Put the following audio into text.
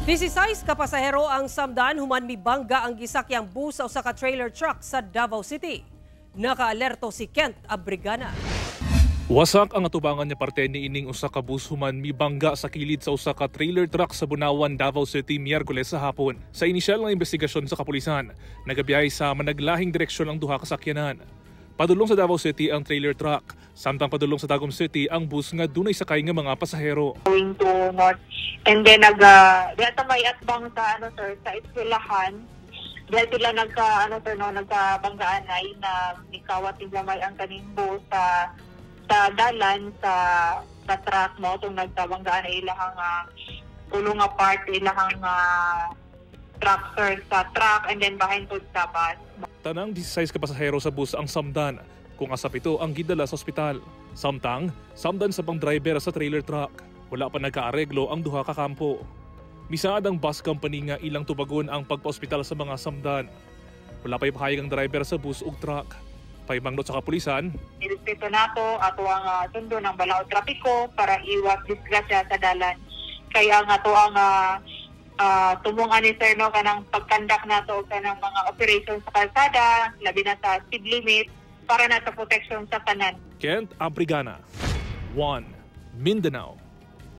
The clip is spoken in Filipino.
16 ka pasahero ang samdan human mibangga ang gisakyang bus sa usa ka trailer truck sa Davao City. Nakaalerto si Kent Abrigana. Wasak ang atubangan niya parte ni ining usa ka bus human mibangga sa kilid sa usa ka trailer truck sa Bunawan, Davao City Miyerkules sa hapon. Sa inisyal nga investigasyon sa kapulisan, nagabiyahe sa managlahing direksyon ang duha ka sakyanan. Padulong sa Davao City ang trailer truck, samtang padulong sa Tagum City ang bus nga dunay sakay nga mga pasahero. Going to north, and then dito may atbang sa sa eskwelahan. Dahil sila nagkabanggaan ay na nikawat nila may ang kaning bus sa dalan sa truck mo itong nagkabanggaan ay ilahang ulong part ilahang truck sir sa truck and then behind to sa bus. Tanang 16 ka pasahero sa bus ang samdan, kung asap ito ang gidala sa ospital. Samtang, samdan sa pang driver sa trailer truck. Wala pa nagkaareglo ang duha ka kampo. Misaad ang bus company nga ilang tubagon ang pagpa-ospital sa mga samdan. Wala pa'y pahayag ang driver sa bus ug truck. Paimangnot sa kapulisan, nirespeto nato ato ang sundo ng balaod trapiko para iwas disgrasya sa dalan. Kaya nga to ang tumungan ni sir kanang pagkandak nato og kanang mga operations sa kalsada, labi na sa speed limit para na sa protection sa tanan. Kent Abrigana, 1 Mindanao.